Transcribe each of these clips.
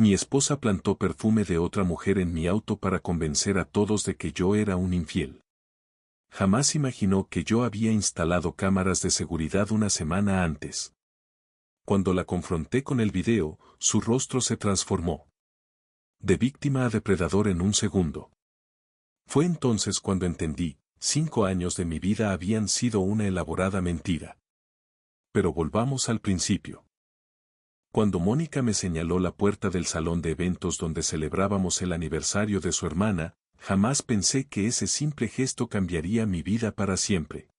Mi esposa plantó perfume de otra mujer en mi auto para convencer a todos de que yo era un infiel. Jamás imaginó que yo había instalado cámaras de seguridad una semana antes. Cuando la confronté con el video, su rostro se transformó. De víctima a depredador en un segundo. Fue entonces cuando entendí, 5 años de mi vida habían sido una elaborada mentira. Pero volvamos al principio. Cuando Mónica me señaló la puerta del salón de eventos donde celebrábamos el aniversario de su hermana, jamás pensé que ese simple gesto cambiaría mi vida para siempre.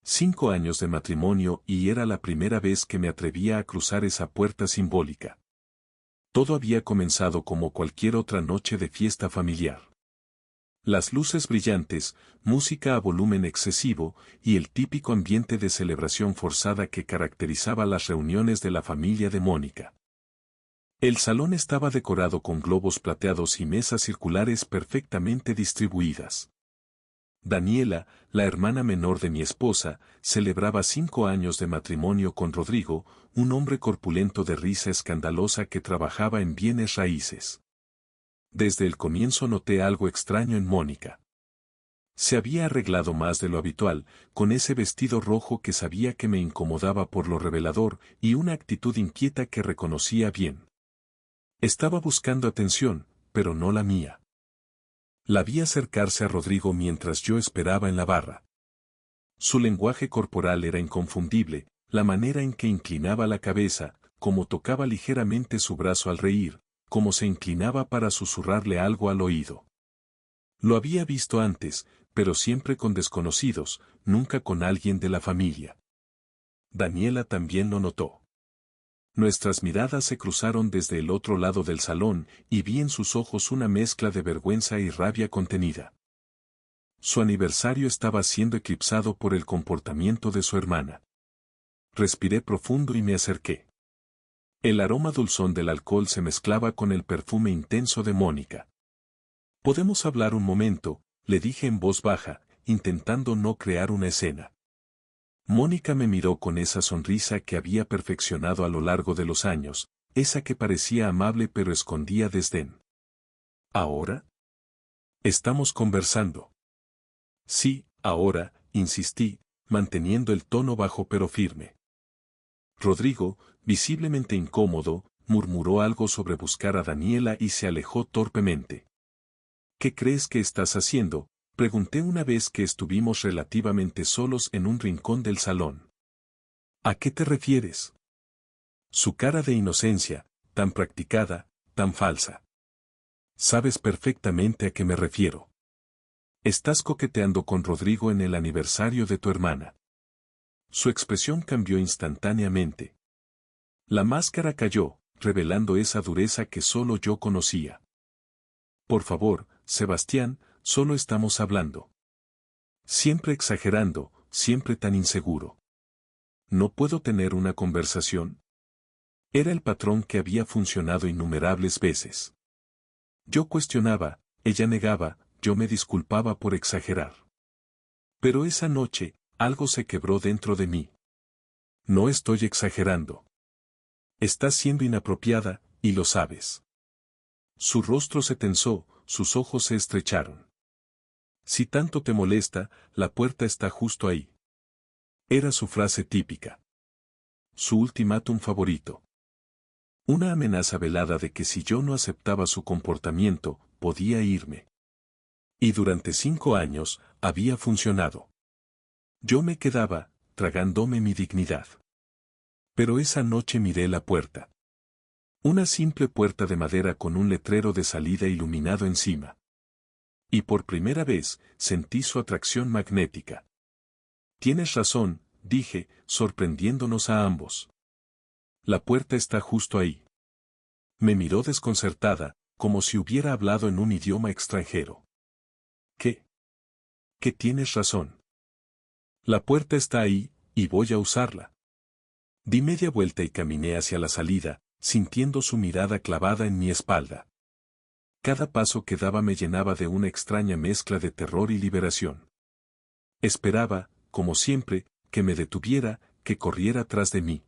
5 años de matrimonio y era la primera vez que me atrevía a cruzar esa puerta simbólica. Todo había comenzado como cualquier otra noche de fiesta familiar. Las luces brillantes, música a volumen excesivo y el típico ambiente de celebración forzada que caracterizaba las reuniones de la familia de Mónica. El salón estaba decorado con globos plateados y mesas circulares perfectamente distribuidas. Daniela, la hermana menor de mi esposa, celebraba 5 años de matrimonio con Rodrigo, un hombre corpulento de risa escandalosa que trabajaba en bienes raíces. Desde el comienzo noté algo extraño en Mónica. Se había arreglado más de lo habitual, con ese vestido rojo que sabía que me incomodaba por lo revelador y una actitud inquieta que reconocía bien. Estaba buscando atención, pero no la mía. La vi acercarse a Rodrigo mientras yo esperaba en la barra. Su lenguaje corporal era inconfundible, la manera en que inclinaba la cabeza, como tocaba ligeramente su brazo al reír, como se inclinaba para susurrarle algo al oído. Lo había visto antes, pero siempre con desconocidos, nunca con alguien de la familia. Daniela también lo notó. Nuestras miradas se cruzaron desde el otro lado del salón y vi en sus ojos una mezcla de vergüenza y rabia contenida. Su aniversario estaba siendo eclipsado por el comportamiento de su hermana. Respiré profundo y me acerqué. El aroma dulzón del alcohol se mezclaba con el perfume intenso de Mónica. «¿Podemos hablar un momento?», le dije en voz baja, intentando no crear una escena. Mónica me miró con esa sonrisa que había perfeccionado a lo largo de los años, esa que parecía amable pero escondía desdén. ¿Ahora? Estamos conversando. Sí, ahora, insistí, manteniendo el tono bajo pero firme. Rodrigo, visiblemente incómodo, murmuró algo sobre buscar a Daniela y se alejó torpemente. ¿Qué crees que estás haciendo?, pregunté una vez que estuvimos relativamente solos en un rincón del salón. ¿A qué te refieres? Su cara de inocencia, tan practicada, tan falsa. Sabes perfectamente a qué me refiero. Estás coqueteando con Rodrigo en el aniversario de tu hermana. Su expresión cambió instantáneamente. La máscara cayó, revelando esa dureza que solo yo conocía. Por favor, Sebastián, solo estamos hablando. Siempre exagerando, siempre tan inseguro. ¿No puedo tener una conversación? Era el patrón que había funcionado innumerables veces. Yo cuestionaba, ella negaba, yo me disculpaba por exagerar. Pero esa noche, algo se quebró dentro de mí. No estoy exagerando. Estás siendo inapropiada, y lo sabes. Su rostro se tensó, sus ojos se estrecharon. Si tanto te molesta, la puerta está justo ahí. Era su frase típica. Su ultimátum favorito. Una amenaza velada de que si yo no aceptaba su comportamiento, podía irme. Y durante 5 años, había funcionado. Yo me quedaba, tragándome mi dignidad. Pero esa noche miré la puerta. Una simple puerta de madera con un letrero de salida iluminado encima. Y por primera vez, sentí su atracción magnética. Tienes razón, dije, sorprendiéndonos a ambos. La puerta está justo ahí. Me miró desconcertada, como si hubiera hablado en un idioma extranjero. ¿Qué? ¿Qué tienes razón? La puerta está ahí, y voy a usarla. Di media vuelta y caminé hacia la salida, sintiendo su mirada clavada en mi espalda. Cada paso que daba me llenaba de una extraña mezcla de terror y liberación. Esperaba, como siempre, que me detuviera, que corriera tras de mí.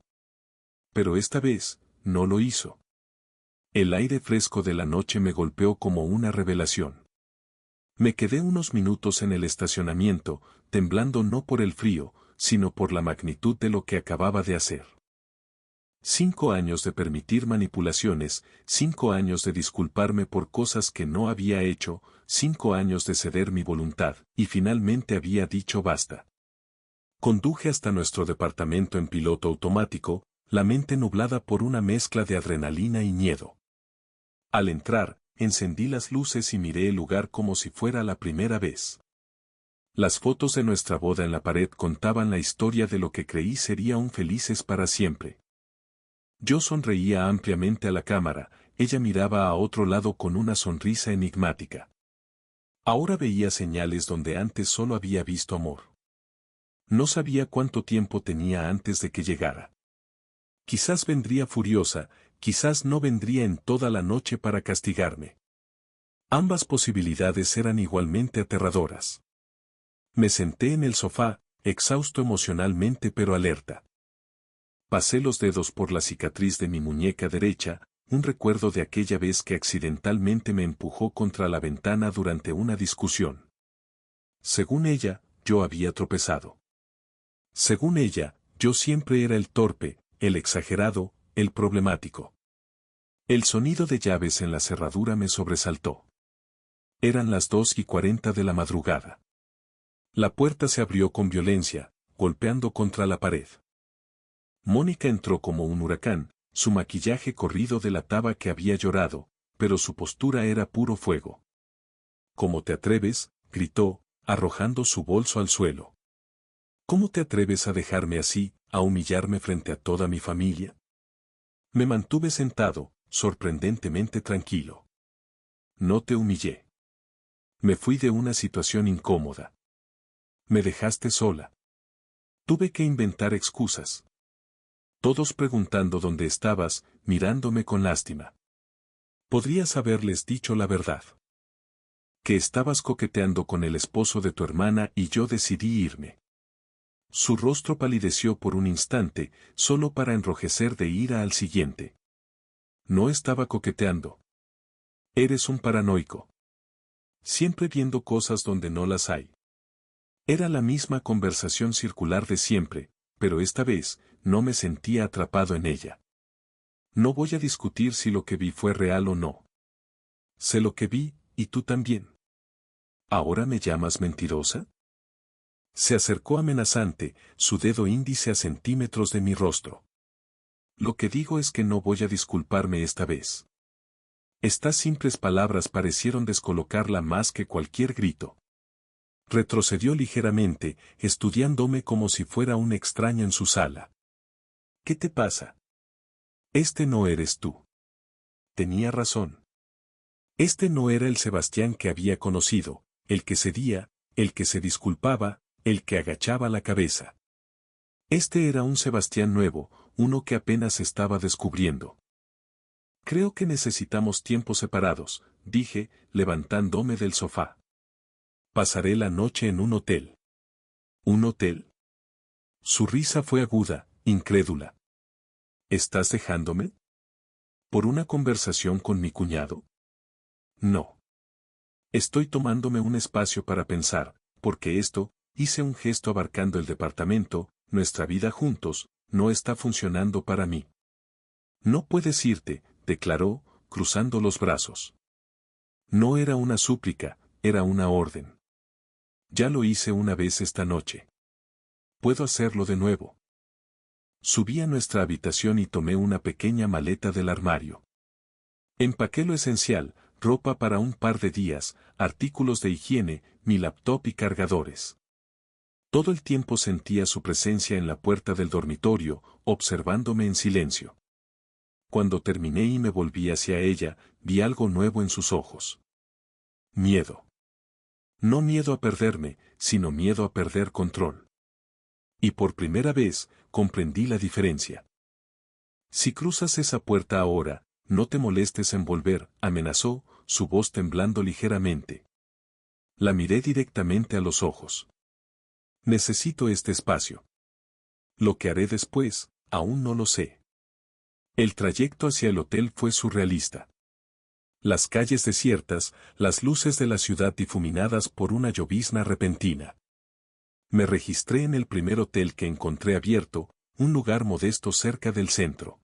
Pero esta vez, no lo hizo. El aire fresco de la noche me golpeó como una revelación. Me quedé unos minutos en el estacionamiento, temblando no por el frío, sino por la magnitud de lo que acababa de hacer. 5 años de permitir manipulaciones, 5 años de disculparme por cosas que no había hecho, 5 años de ceder mi voluntad, y finalmente había dicho basta. Conduje hasta nuestro departamento en piloto automático, la mente nublada por una mezcla de adrenalina y miedo. Al entrar, encendí las luces y miré el lugar como si fuera la primera vez. Las fotos de nuestra boda en la pared contaban la historia de lo que creí sería un felices para siempre. Yo sonreía ampliamente a la cámara, ella miraba a otro lado con una sonrisa enigmática. Ahora veía señales donde antes solo había visto amor. No sabía cuánto tiempo tenía antes de que llegara. Quizás vendría furiosa, quizás no vendría en toda la noche para castigarme. Ambas posibilidades eran igualmente aterradoras. Me senté en el sofá, exhausto emocionalmente pero alerta. Pasé los dedos por la cicatriz de mi muñeca derecha, un recuerdo de aquella vez que accidentalmente me empujó contra la ventana durante una discusión. Según ella, yo había tropezado. Según ella, yo siempre era el torpe, el exagerado, el problemático. El sonido de llaves en la cerradura me sobresaltó. Eran las 2:40 de la madrugada. La puerta se abrió con violencia, golpeando contra la pared. Mónica entró como un huracán, su maquillaje corrido delataba que había llorado, pero su postura era puro fuego. ¿Cómo te atreves?, gritó, arrojando su bolso al suelo. ¿Cómo te atreves a dejarme así, a humillarme frente a toda mi familia? Me mantuve sentado, sorprendentemente tranquilo. No te humillé. Me fui de una situación incómoda. Me dejaste sola. Tuve que inventar excusas. Todos preguntando dónde estabas, mirándome con lástima. Podrías haberles dicho la verdad. Que estabas coqueteando con el esposo de tu hermana y yo decidí irme. Su rostro palideció por un instante, solo para enrojecer de ira al siguiente. No estaba coqueteando. Eres un paranoico. Siempre viendo cosas donde no las hay. Era la misma conversación circular de siempre, pero esta vez, no me sentía atrapado en ella. No voy a discutir si lo que vi fue real o no. Sé lo que vi, y tú también. ¿Ahora me llamas mentirosa? Se acercó amenazante, su dedo índice a centímetros de mi rostro. Lo que digo es que no voy a disculparme esta vez. Estas simples palabras parecieron descolocarla más que cualquier grito. Retrocedió ligeramente, estudiándome como si fuera un extraño en su sala. ¿Qué te pasa? Este no eres tú. Tenía razón. Este no era el Sebastián que había conocido, el que cedía, el que se disculpaba, el que agachaba la cabeza. Este era un Sebastián nuevo, uno que apenas estaba descubriendo. Creo que necesitamos tiempos separados, dije, levantándome del sofá. Pasaré la noche en un hotel. ¿Un hotel? Su risa fue aguda, incrédula. ¿Estás dejándome? ¿Por una conversación con mi cuñado? No. Estoy tomándome un espacio para pensar, porque esto, hice un gesto abarcando el departamento, nuestra vida juntos, no está funcionando para mí. No puedes irte, declaró, cruzando los brazos. No era una súplica, era una orden. Ya lo hice una vez esta noche. Puedo hacerlo de nuevo. Subí a nuestra habitación y tomé una pequeña maleta del armario. Empaqué lo esencial, ropa para un par de días, artículos de higiene, mi laptop y cargadores. Todo el tiempo sentía su presencia en la puerta del dormitorio, observándome en silencio. Cuando terminé y me volví hacia ella, vi algo nuevo en sus ojos. Miedo. No miedo a perderme, sino miedo a perder control. Y por primera vez, comprendí la diferencia. Si cruzas esa puerta ahora, no te molestes en volver, amenazó, su voz temblando ligeramente. La miré directamente a los ojos. Necesito este espacio. Lo que haré después, aún no lo sé. El trayecto hacia el hotel fue surrealista. Las calles desiertas, las luces de la ciudad difuminadas por una llovizna repentina. Me registré en el primer hotel que encontré abierto, un lugar modesto cerca del centro.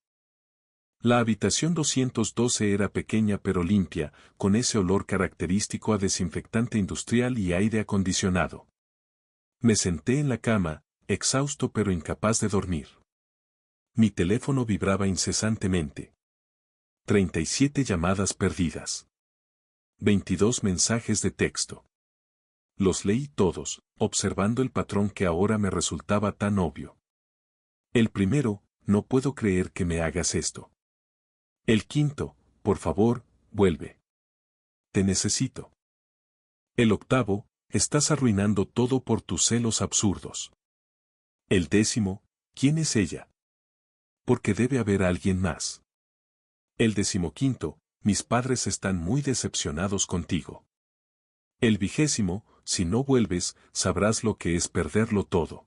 La habitación 212 era pequeña pero limpia, con ese olor característico a desinfectante industrial y aire acondicionado. Me senté en la cama, exhausto pero incapaz de dormir. Mi teléfono vibraba incesantemente. 37 llamadas perdidas. 22 mensajes de texto. Los leí todos, observando el patrón que ahora me resultaba tan obvio. El primero, no puedo creer que me hagas esto. El quinto, por favor, vuelve. Te necesito. El octavo, estás arruinando todo por tus celos absurdos. El décimo, ¿quién es ella? Porque debe haber alguien más. El decimoquinto, mis padres están muy decepcionados contigo. El vigésimo, si no vuelves, sabrás lo que es perderlo todo.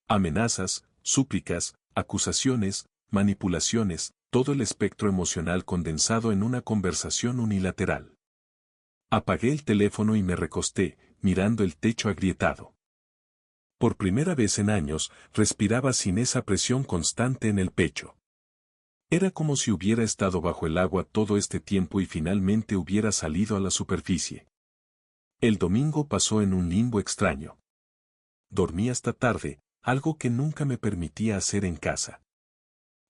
Amenazas, súplicas, acusaciones, manipulaciones, todo el espectro emocional condensado en una conversación unilateral. Apagué el teléfono y me recosté, mirando el techo agrietado. Por primera vez en años, respiraba sin esa presión constante en el pecho. Era como si hubiera estado bajo el agua todo este tiempo y finalmente hubiera salido a la superficie. El domingo pasó en un limbo extraño. Dormí hasta tarde, algo que nunca me permitía hacer en casa.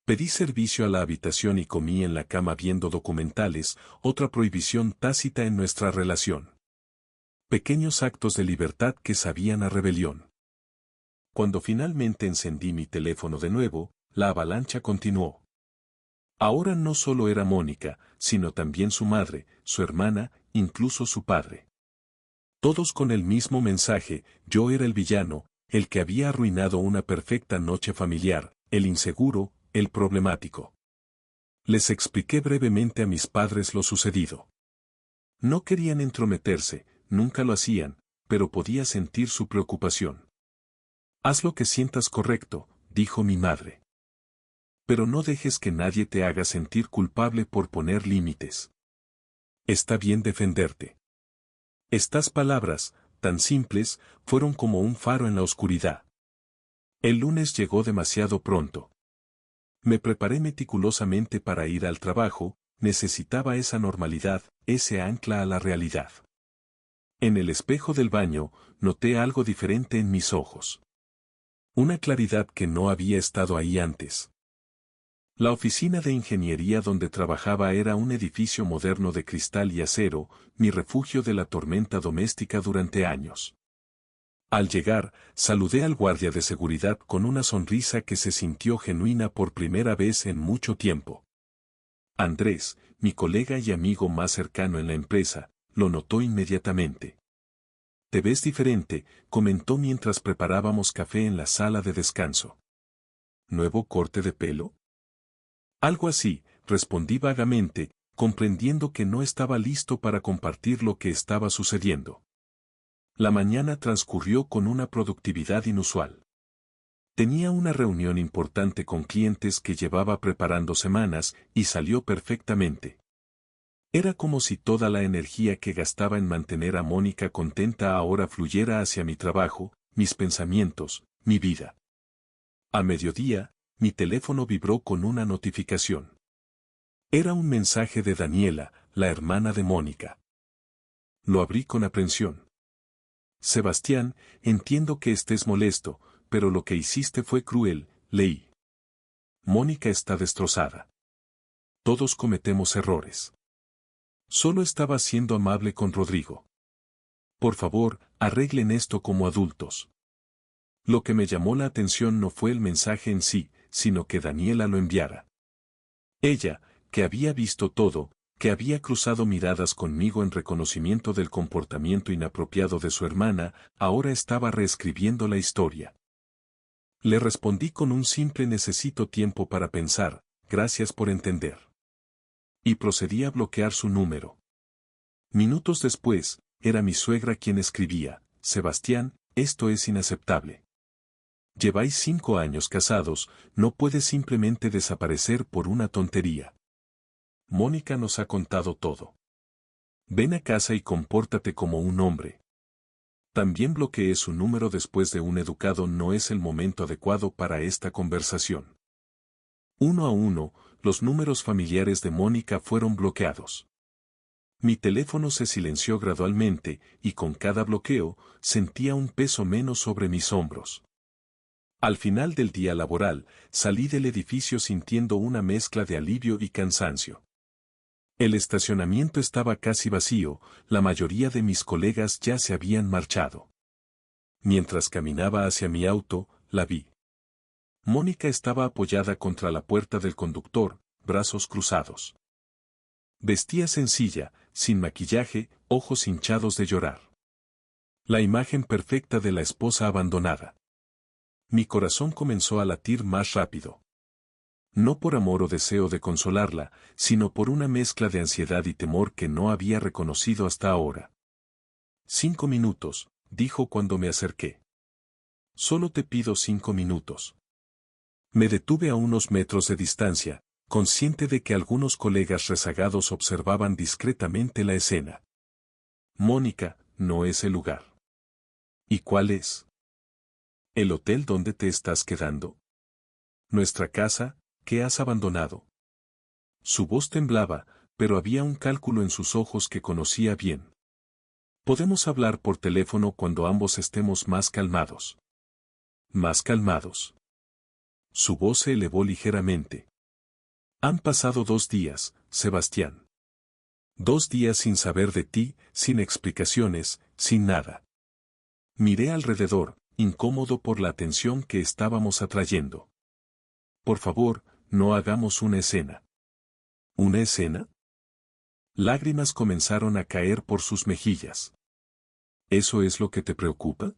Pedí servicio a la habitación y comí en la cama viendo documentales, otra prohibición tácita en nuestra relación. Pequeños actos de libertad que sabían a rebelión. Cuando finalmente encendí mi teléfono de nuevo, la avalancha continuó. Ahora no solo era Mónica, sino también su madre, su hermana, incluso su padre. Todos con el mismo mensaje: yo era el villano, el que había arruinado una perfecta noche familiar, el inseguro, el problemático. Les expliqué brevemente a mis padres lo sucedido. No querían entrometerse, nunca lo hacían, pero podía sentir su preocupación. Haz lo que sientas correcto, dijo mi madre. Pero no dejes que nadie te haga sentir culpable por poner límites. Está bien defenderte. Estas palabras, tan simples, fueron como un faro en la oscuridad. El lunes llegó demasiado pronto. Me preparé meticulosamente para ir al trabajo, necesitaba esa normalidad, ese ancla a la realidad. En el espejo del baño, noté algo diferente en mis ojos. Una claridad que no había estado ahí antes. La oficina de ingeniería donde trabajaba era un edificio moderno de cristal y acero, mi refugio de la tormenta doméstica durante años. Al llegar, saludé al guardia de seguridad con una sonrisa que se sintió genuina por primera vez en mucho tiempo. Andrés, mi colega y amigo más cercano en la empresa, lo notó inmediatamente. «Te ves diferente», comentó mientras preparábamos café en la sala de descanso. «¿Nuevo corte de pelo?» Algo así, respondí vagamente, comprendiendo que no estaba listo para compartir lo que estaba sucediendo. La mañana transcurrió con una productividad inusual. Tenía una reunión importante con clientes que llevaba preparando semanas y salió perfectamente. Era como si toda la energía que gastaba en mantener a Mónica contenta ahora fluyera hacia mi trabajo, mis pensamientos, mi vida. A mediodía, mi teléfono vibró con una notificación. Era un mensaje de Daniela, la hermana de Mónica. Lo abrí con aprensión. «Sebastián, entiendo que estés molesto, pero lo que hiciste fue cruel», leí. «Mónica está destrozada. Todos cometemos errores. Solo estaba siendo amable con Rodrigo. Por favor, arreglen esto como adultos». Lo que me llamó la atención no fue el mensaje en sí, sino que Daniela lo enviara. Ella, que había visto todo, que había cruzado miradas conmigo en reconocimiento del comportamiento inapropiado de su hermana, ahora estaba reescribiendo la historia. Le respondí con un simple «necesito tiempo para pensar, gracias por entender». Y procedí a bloquear su número. Minutos después, era mi suegra quien escribía: «Sebastián, esto es inaceptable. Lleváis 5 años casados, no puedes simplemente desaparecer por una tontería. Mónica nos ha contado todo. Ven a casa y compórtate como un hombre. También bloqueé su número después de un educado. No es el momento adecuado para esta conversación. Uno a uno, los números familiares de Mónica fueron bloqueados. Mi teléfono se silenció gradualmente, y con cada bloqueo, sentía un peso menos sobre mis hombros. Al final del día laboral, salí del edificio sintiendo una mezcla de alivio y cansancio. El estacionamiento estaba casi vacío, la mayoría de mis colegas ya se habían marchado. Mientras caminaba hacia mi auto, la vi. Mónica estaba apoyada contra la puerta del conductor, brazos cruzados. Vestía sencilla, sin maquillaje, ojos hinchados de llorar. La imagen perfecta de la esposa abandonada. Mi corazón comenzó a latir más rápido. No por amor o deseo de consolarla, sino por una mezcla de ansiedad y temor que no había reconocido hasta ahora. 5 minutos, dijo cuando me acerqué. Solo te pido 5 minutos. Me detuve a unos metros de distancia, consciente de que algunos colegas rezagados observaban discretamente la escena. Mónica, no es el lugar. ¿Y cuál es? ¿El hotel donde te estás quedando? ¿Nuestra casa, que has abandonado? Su voz temblaba, pero había un cálculo en sus ojos que conocía bien. Podemos hablar por teléfono cuando ambos estemos más calmados. Más calmados. Su voz se elevó ligeramente. Han pasado 2 días, Sebastián. 2 días sin saber de ti, sin explicaciones, sin nada. Miré alrededor, incómodo por la atención que estábamos atrayendo. Por favor, no hagamos una escena. ¿Una escena? Lágrimas comenzaron a caer por sus mejillas. ¿Eso es lo que te preocupa?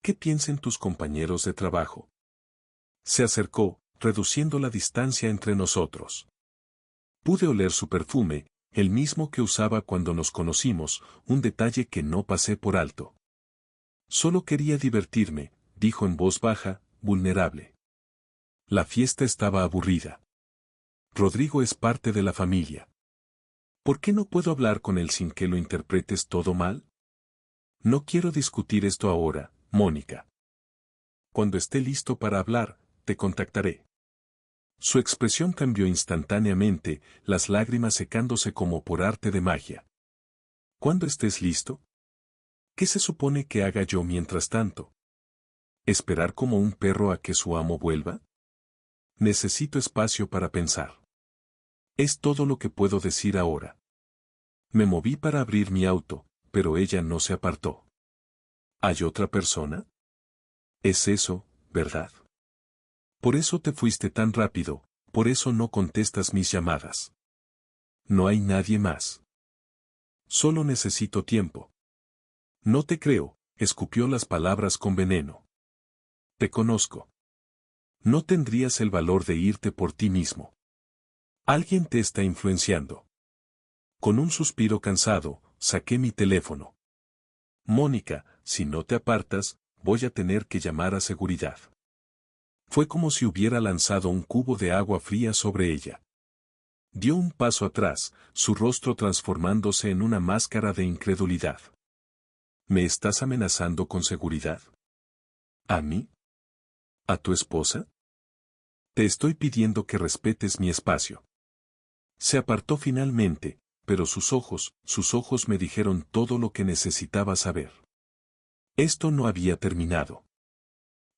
¿Qué piensan tus compañeros de trabajo? Se acercó, reduciendo la distancia entre nosotros. Pude oler su perfume, el mismo que usaba cuando nos conocimos, un detalle que no pasé por alto. Solo quería divertirme, dijo en voz baja, vulnerable. La fiesta estaba aburrida. Rodrigo es parte de la familia. ¿Por qué no puedo hablar con él sin que lo interpretes todo mal? No quiero discutir esto ahora, Mónica. Cuando esté listo para hablar, te contactaré. Su expresión cambió instantáneamente, las lágrimas secándose como por arte de magia. ¿Cuándo estés listo? ¿Qué se supone que haga yo mientras tanto? ¿Esperar como un perro a que su amo vuelva? Necesito espacio para pensar. Es todo lo que puedo decir ahora. Me moví para abrir mi auto, pero ella no se apartó. ¿Hay otra persona? Es eso, ¿verdad? Por eso te fuiste tan rápido, por eso no contestas mis llamadas. No hay nadie más. Solo necesito tiempo. No te creo, escupió las palabras con veneno. Te conozco. No tendrías el valor de irte por ti mismo. Alguien te está influenciando. Con un suspiro cansado, saqué mi teléfono. Mónica, si no te apartas, voy a tener que llamar a seguridad. Fue como si hubiera lanzado un cubo de agua fría sobre ella. Dio un paso atrás, su rostro transformándose en una máscara de incredulidad. ¿Me estás amenazando con seguridad? ¿A mí? ¿A tu esposa? Te estoy pidiendo que respetes mi espacio. Se apartó finalmente, pero sus ojos me dijeron todo lo que necesitaba saber. Esto no había terminado.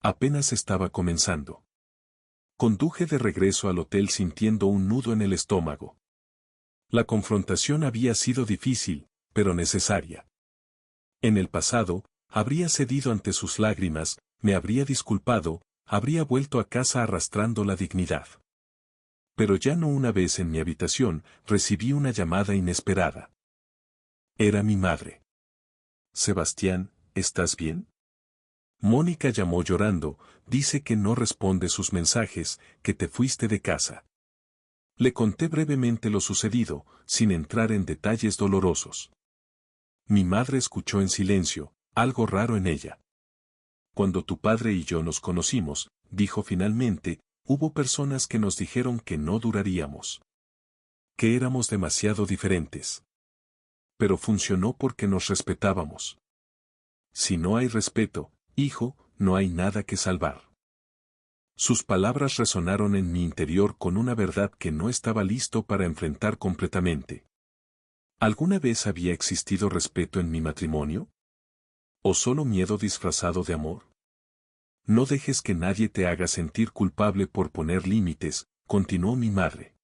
Apenas estaba comenzando. Conduje de regreso al hotel sintiendo un nudo en el estómago. La confrontación había sido difícil, pero necesaria. En el pasado, habría cedido ante sus lágrimas, me habría disculpado, habría vuelto a casa arrastrando la dignidad. Pero ya no una vez en mi habitación, recibí una llamada inesperada. Era mi madre. Sebastián, ¿estás bien? Mónica llamó llorando, dice que no responde sus mensajes, que te fuiste de casa. Le conté brevemente lo sucedido, sin entrar en detalles dolorosos. Mi madre escuchó en silencio, algo raro en ella. Cuando tu padre y yo nos conocimos, dijo finalmente, hubo personas que nos dijeron que no duraríamos. que éramos demasiado diferentes. Pero funcionó porque nos respetábamos. Si no hay respeto, hijo, no hay nada que salvar. Sus palabras resonaron en mi interior con una verdad que no estaba listo para enfrentar completamente. ¿Alguna vez había existido respeto en mi matrimonio? ¿O solo miedo disfrazado de amor? No dejes que nadie te haga sentir culpable por poner límites, continuó mi madre.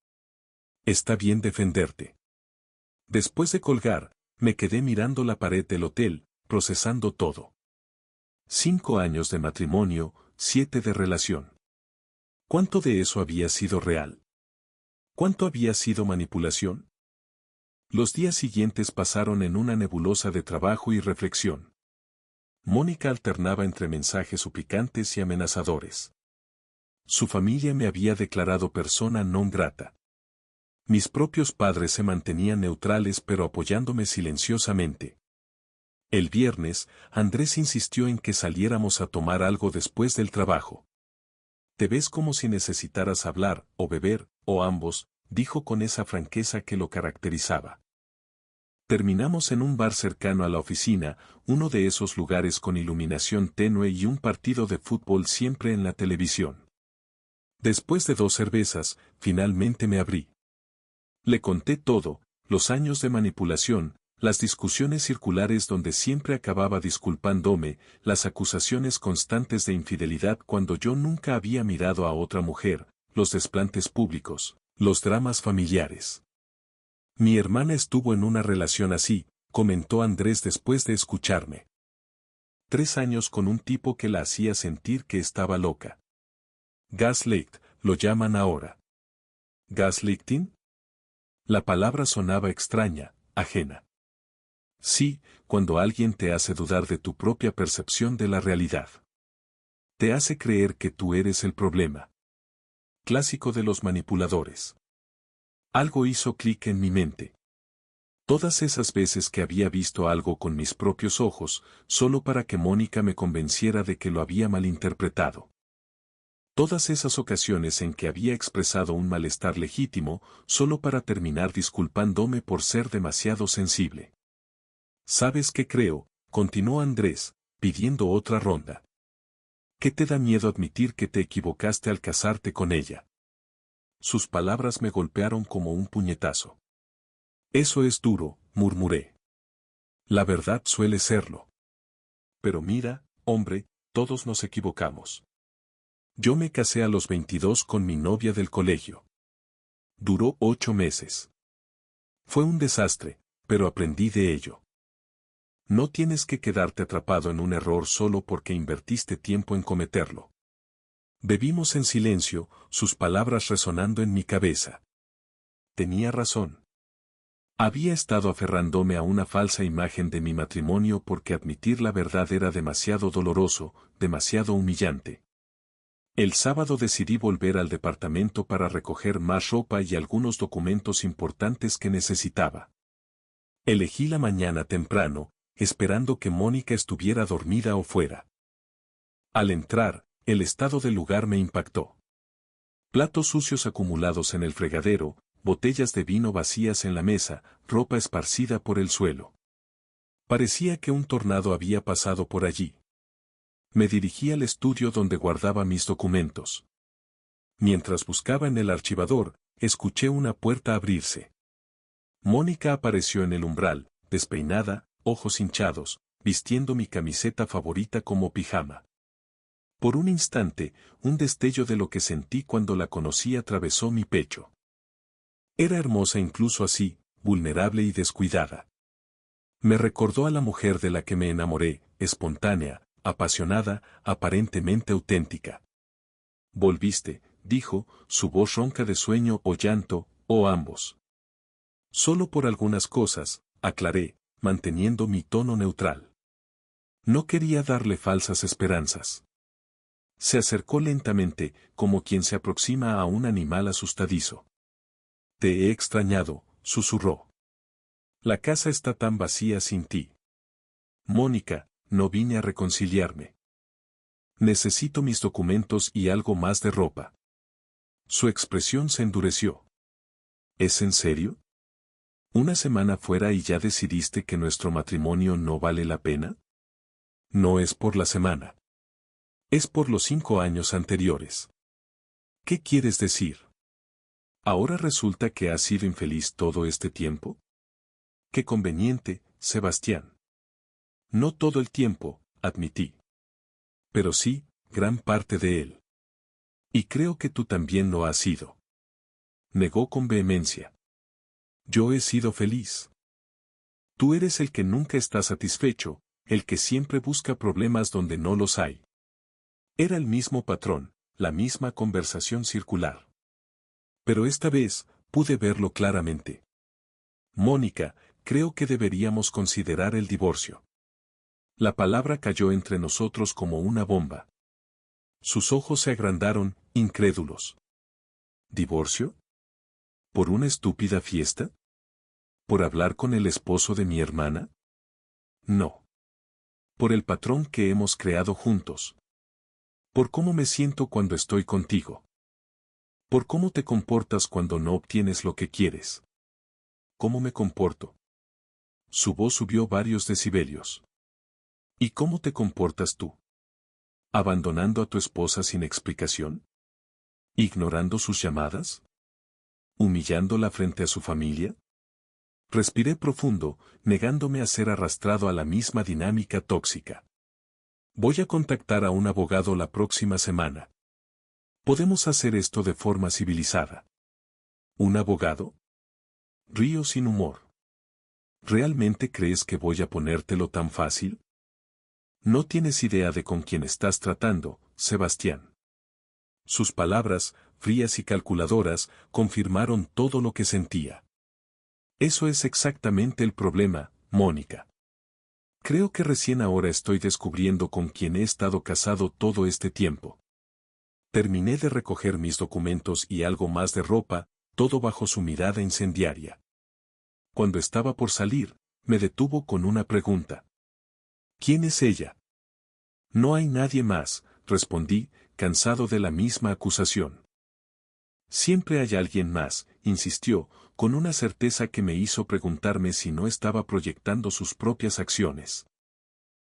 Está bien defenderte. Después de colgar, me quedé mirando la pared del hotel, procesando todo. 5 años de matrimonio, 7 de relación. ¿Cuánto de eso había sido real? ¿Cuánto había sido manipulación? Los días siguientes pasaron en una nebulosa de trabajo y reflexión. Mónica alternaba entre mensajes suplicantes y amenazadores. Su familia me había declarado persona non grata. Mis propios padres se mantenían neutrales pero apoyándome silenciosamente. El viernes, Andrés insistió en que saliéramos a tomar algo después del trabajo. Te ves como si necesitaras hablar, o beber, o ambos, dijo con esa franqueza que lo caracterizaba. Terminamos en un bar cercano a la oficina, uno de esos lugares con iluminación tenue y un partido de fútbol siempre en la televisión. Después de 2 cervezas, finalmente me abrí. Le conté todo, los años de manipulación, las discusiones circulares donde siempre acababa disculpándome, las acusaciones constantes de infidelidad cuando yo nunca había mirado a otra mujer, los desplantes públicos, los dramas familiares. Mi hermana estuvo en una relación así, comentó Andrés después de escucharme. 3 años con un tipo que la hacía sentir que estaba loca. Gaslight, lo llaman ahora. ¿Gaslighting? La palabra sonaba extraña, ajena. Sí, cuando alguien te hace dudar de tu propia percepción de la realidad. Te hace creer que tú eres el problema. Clásico de los manipuladores. Algo hizo clic en mi mente. Todas esas veces que había visto algo con mis propios ojos, solo para que Mónica me convenciera de que lo había malinterpretado. Todas esas ocasiones en que había expresado un malestar legítimo, solo para terminar disculpándome por ser demasiado sensible. ¿Sabes qué creo? Continuó Andrés, pidiendo otra ronda. ¿Qué te da miedo admitir que te equivocaste al casarte con ella? Sus palabras me golpearon como un puñetazo. Eso es duro, murmuré. La verdad suele serlo. Pero mira, hombre, todos nos equivocamos. Yo me casé a los 22 con mi novia del colegio. Duró 8 meses. Fue un desastre, pero aprendí de ello. No tienes que quedarte atrapado en un error solo porque invertiste tiempo en cometerlo. Bebimos en silencio, sus palabras resonando en mi cabeza. Tenía razón. Había estado aferrándome a una falsa imagen de mi matrimonio porque admitir la verdad era demasiado doloroso, demasiado humillante. El sábado decidí volver al departamento para recoger más ropa y algunos documentos importantes que necesitaba. Elegí la mañana temprano, esperando que Mónica estuviera dormida o fuera. Al entrar, el estado del lugar me impactó. Platos sucios acumulados en el fregadero, botellas de vino vacías en la mesa, ropa esparcida por el suelo. Parecía que un tornado había pasado por allí. Me dirigí al estudio donde guardaba mis documentos. Mientras buscaba en el archivador, escuché una puerta abrirse. Mónica apareció en el umbral, despeinada, ojos hinchados, vistiendo mi camiseta favorita como pijama. Por un instante, un destello de lo que sentí cuando la conocí atravesó mi pecho. Era hermosa incluso así, vulnerable y descuidada. Me recordó a la mujer de la que me enamoré, espontánea, apasionada, aparentemente auténtica. Volviste, dijo, su voz ronca de sueño o llanto, o ambos. Solo por algunas cosas, aclaré, manteniendo mi tono neutral. No quería darle falsas esperanzas. Se acercó lentamente, como quien se aproxima a un animal asustadizo. Te he extrañado, susurró. La casa está tan vacía sin ti. Mónica, no vine a reconciliarme. Necesito mis documentos y algo más de ropa. Su expresión se endureció. ¿Es en serio? ¿Una semana fuera y ya decidiste que nuestro matrimonio no vale la pena? No es por la semana. Es por los 5 años anteriores. ¿Qué quieres decir? ¿Ahora resulta que has sido infeliz todo este tiempo? Qué conveniente, Sebastián. No todo el tiempo, admití. Pero sí, gran parte de él. Y creo que tú también lo has sido. Negó con vehemencia. Yo he sido feliz. Tú eres el que nunca está satisfecho, el que siempre busca problemas donde no los hay. Era el mismo patrón, la misma conversación circular. Pero esta vez, pude verlo claramente. Mónica, creo que deberíamos considerar el divorcio. La palabra cayó entre nosotros como una bomba. Sus ojos se agrandaron, incrédulos. ¿Divorcio? ¿Por una estúpida fiesta? ¿Por hablar con el esposo de mi hermana? No. Por el patrón que hemos creado juntos. Por cómo me siento cuando estoy contigo. Por cómo te comportas cuando no obtienes lo que quieres. ¿Cómo me comporto? Su voz subió varios decibelios. ¿Y cómo te comportas tú? ¿Abandonando a tu esposa sin explicación? ¿Ignorando sus llamadas? ¿Humillándola frente a su familia? Respiré profundo, negándome a ser arrastrado a la misma dinámica tóxica. Voy a contactar a un abogado la próxima semana. Podemos hacer esto de forma civilizada. ¿Un abogado? Río sin humor. ¿Realmente crees que voy a ponértelo tan fácil? No tienes idea de con quién estás tratando, Sebastián. Sus palabras, frías y calculadoras, confirmaron todo lo que sentía. Eso es exactamente el problema, Mónica. Creo que recién ahora estoy descubriendo con quién he estado casado todo este tiempo. Terminé de recoger mis documentos y algo más de ropa, todo bajo su mirada incendiaria. Cuando estaba por salir, me detuvo con una pregunta. ¿Quién es ella? No hay nadie más, respondí, cansado de la misma acusación. Siempre hay alguien más, insistió, con una certeza que me hizo preguntarme si no estaba proyectando sus propias acciones.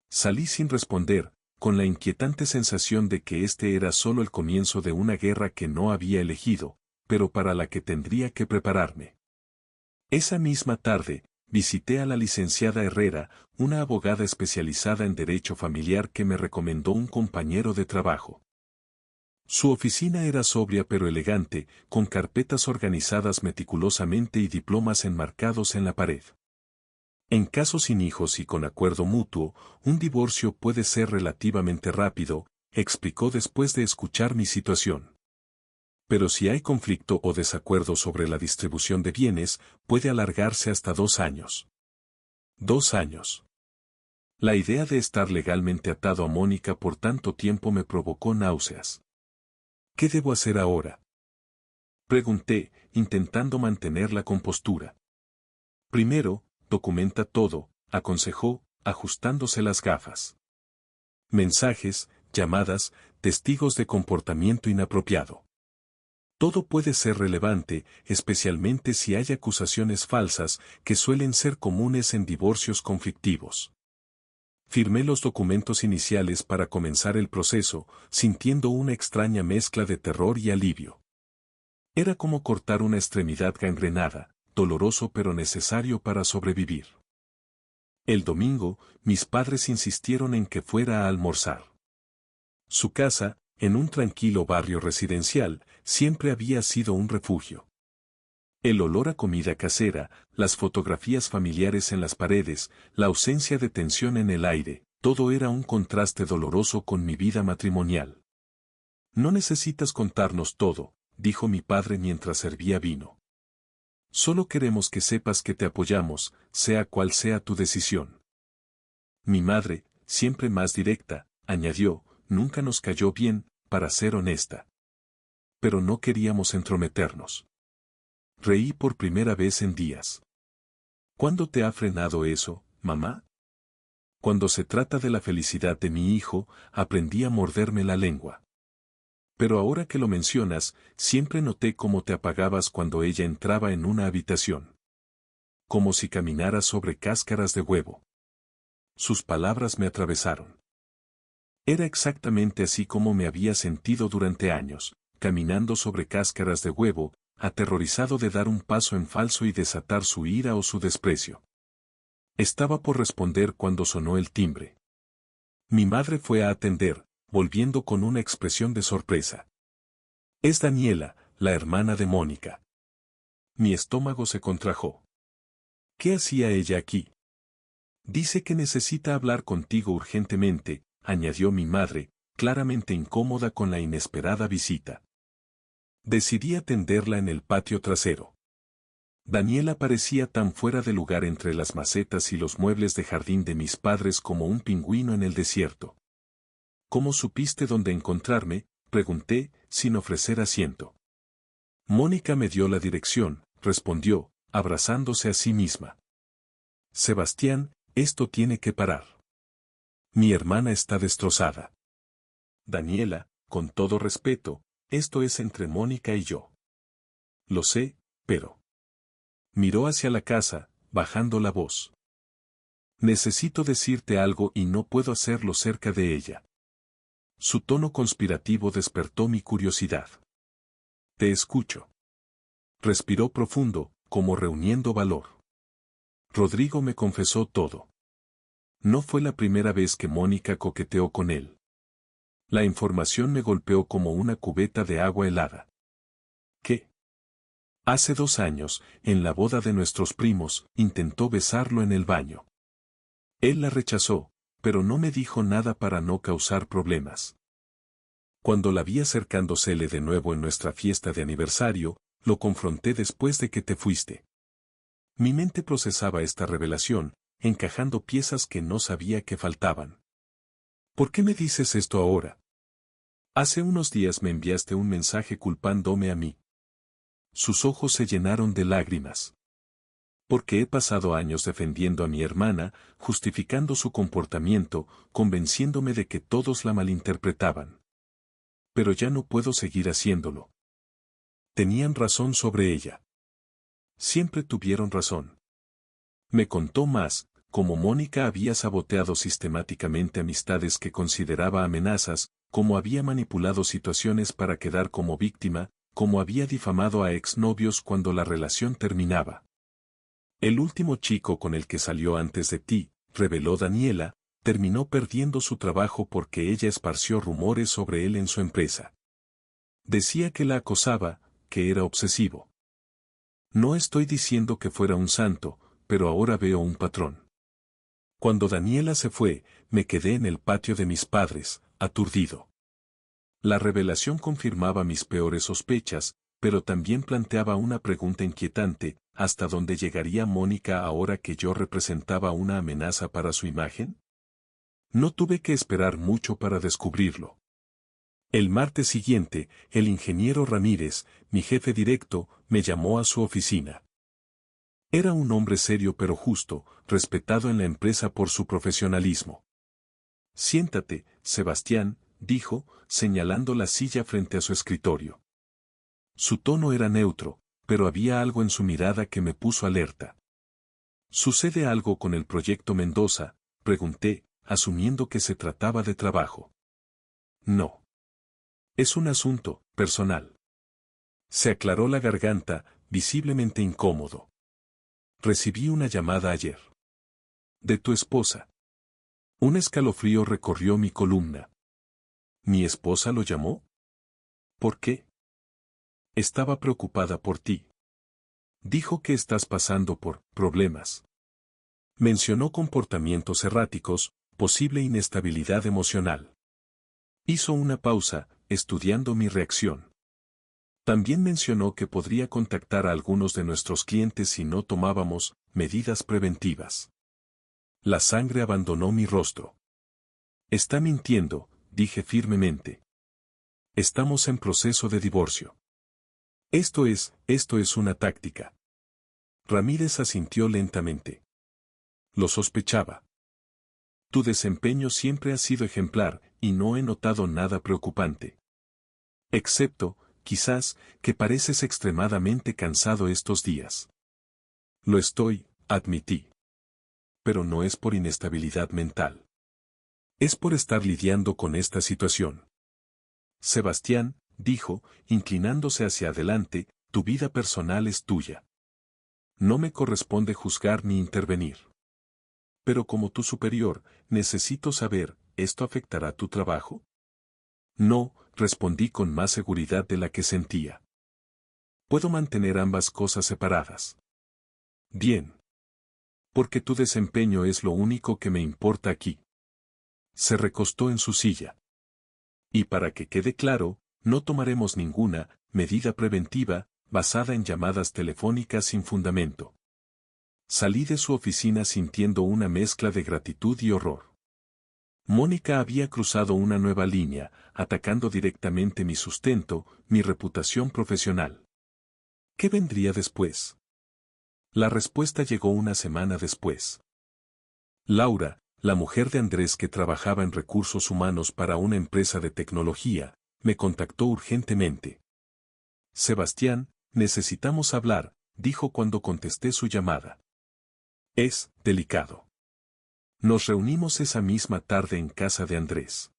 Salí sin responder, con la inquietante sensación de que este era solo el comienzo de una guerra que no había elegido, pero para la que tendría que prepararme. Esa misma tarde, visité a la licenciada Herrera, una abogada especializada en derecho familiar que me recomendó un compañero de trabajo. Su oficina era sobria pero elegante, con carpetas organizadas meticulosamente y diplomas enmarcados en la pared. En casos sin hijos y con acuerdo mutuo, un divorcio puede ser relativamente rápido, explicó después de escuchar mi situación. Pero si hay conflicto o desacuerdo sobre la distribución de bienes, puede alargarse hasta 2 años. 2 años. La idea de estar legalmente atado a Mónica por tanto tiempo me provocó náuseas. ¿Qué debo hacer ahora? Pregunté, intentando mantener la compostura. Primero, documenta todo, aconsejó, ajustándose las gafas. Mensajes, llamadas, testigos de comportamiento inapropiado. Todo puede ser relevante, especialmente si hay acusaciones falsas, que suelen ser comunes en divorcios conflictivos. Firmé los documentos iniciales para comenzar el proceso, sintiendo una extraña mezcla de terror y alivio. Era como cortar una extremidad gangrenada, doloroso pero necesario para sobrevivir. El domingo, mis padres insistieron en que fuera a almorzar. Su casa, en un tranquilo barrio residencial, siempre había sido un refugio. El olor a comida casera, las fotografías familiares en las paredes, la ausencia de tensión en el aire, todo era un contraste doloroso con mi vida matrimonial. No necesitas contarnos todo, dijo mi padre mientras servía vino. Solo queremos que sepas que te apoyamos, sea cual sea tu decisión. Mi madre, siempre más directa, añadió, nunca nos cayó bien, para ser honesta. Pero no queríamos entrometernos. Reí por primera vez en días. ¿Cuándo te ha frenado eso, mamá? Cuando se trata de la felicidad de mi hijo, aprendí a morderme la lengua. Pero ahora que lo mencionas, siempre noté cómo te apagabas cuando ella entraba en una habitación. Como si caminaras sobre cáscaras de huevo. Sus palabras me atravesaron. Era exactamente así como me había sentido durante años, caminando sobre cáscaras de huevo, aterrorizado de dar un paso en falso y desatar su ira o su desprecio. Estaba por responder cuando sonó el timbre. Mi madre fue a atender, volviendo con una expresión de sorpresa. Es Daniela, la hermana de Mónica. Mi estómago se contrajo. ¿Qué hacía ella aquí? Dice que necesita hablar contigo urgentemente, añadió mi madre, claramente incómoda con la inesperada visita. Decidí atenderla en el patio trasero. Daniela parecía tan fuera de lugar entre las macetas y los muebles de jardín de mis padres como un pingüino en el desierto. ¿Cómo supiste dónde encontrarme?, pregunté, sin ofrecer asiento. Mónica me dio la dirección, respondió, abrazándose a sí misma. Sebastián, esto tiene que parar. Mi hermana está destrozada. Daniela, con todo respeto, esto es entre Mónica y yo. Lo sé, pero... Miró hacia la casa, bajando la voz. Necesito decirte algo y no puedo hacerlo cerca de ella. Su tono conspirativo despertó mi curiosidad. Te escucho. Respiró profundo, como reuniendo valor. Rodrigo me confesó todo. No fue la primera vez que Mónica coqueteó con él. La información me golpeó como una cubeta de agua helada. ¿Qué? Hace 2 años, en la boda de nuestros primos, intentó besarlo en el baño. Él la rechazó, pero no me dijo nada para no causar problemas. Cuando la vi acercándosele de nuevo en nuestra fiesta de aniversario, lo confronté después de que te fuiste. Mi mente procesaba esta revelación, encajando piezas que no sabía que faltaban. ¿Por qué me dices esto ahora? Hace unos días me enviaste un mensaje culpándome a mí. Sus ojos se llenaron de lágrimas. Porque he pasado años defendiendo a mi hermana, justificando su comportamiento, convenciéndome de que todos la malinterpretaban. Pero ya no puedo seguir haciéndolo. Tenían razón sobre ella. Siempre tuvieron razón. Me contó más, cómo Mónica había saboteado sistemáticamente amistades que consideraba amenazas, cómo había manipulado situaciones para quedar como víctima, cómo había difamado a exnovios cuando la relación terminaba. El último chico con el que salió antes de ti, reveló Daniela, terminó perdiendo su trabajo porque ella esparció rumores sobre él en su empresa. Decía que la acosaba, que era obsesivo. No estoy diciendo que fuera un santo, pero ahora veo un patrón. Cuando Daniela se fue, me quedé en el patio de mis padres, aturdido. La revelación confirmaba mis peores sospechas, pero también planteaba una pregunta inquietante: ¿hasta dónde llegaría Mónica ahora que yo representaba una amenaza para su imagen? No tuve que esperar mucho para descubrirlo. El martes siguiente, el ingeniero Ramírez, mi jefe directo, me llamó a su oficina. Era un hombre serio pero justo, respetado en la empresa por su profesionalismo. Siéntate, Sebastián, dijo, señalando la silla frente a su escritorio. Su tono era neutro, pero había algo en su mirada que me puso alerta. ¿Sucede algo con el proyecto Mendoza?, pregunté, asumiendo que se trataba de trabajo. No. Es un asunto personal. Se aclaró la garganta, visiblemente incómodo. Recibí una llamada ayer. De tu esposa. Un escalofrío recorrió mi columna. ¿Mi esposa lo llamó? ¿Por qué? Estaba preocupada por ti. Dijo que estás pasando por problemas. Mencionó comportamientos erráticos, posible inestabilidad emocional. Hizo una pausa, estudiando mi reacción. También mencionó que podría contactar a algunos de nuestros clientes si no tomábamos medidas preventivas. La sangre abandonó mi rostro. Está mintiendo, dije firmemente. Estamos en proceso de divorcio. Esto es una táctica. Ramírez asintió lentamente. Lo sospechaba. Tu desempeño siempre ha sido ejemplar, y no he notado nada preocupante. Excepto, quizás, que pareces extremadamente cansado estos días. Lo estoy, admití. Pero no es por inestabilidad mental. Es por estar lidiando con esta situación. Sebastián, dijo, inclinándose hacia adelante, tu vida personal es tuya. No me corresponde juzgar ni intervenir. Pero como tu superior, necesito saber, ¿esto afectará tu trabajo? No, respondí con más seguridad de la que sentía. Puedo mantener ambas cosas separadas. Bien. Porque tu desempeño es lo único que me importa aquí. Se recostó en su silla. Y para que quede claro, no tomaremos ninguna medida preventiva basada en llamadas telefónicas sin fundamento. Salí de su oficina sintiendo una mezcla de gratitud y horror. Mónica había cruzado una nueva línea, atacando directamente mi sustento, mi reputación profesional. ¿Qué vendría después? La respuesta llegó una semana después. Laura, la mujer de Andrés que trabajaba en recursos humanos para una empresa de tecnología, me contactó urgentemente. Sebastián, necesitamos hablar, dijo cuando contesté su llamada. Es delicado. Nos reunimos esa misma tarde en casa de Andrés.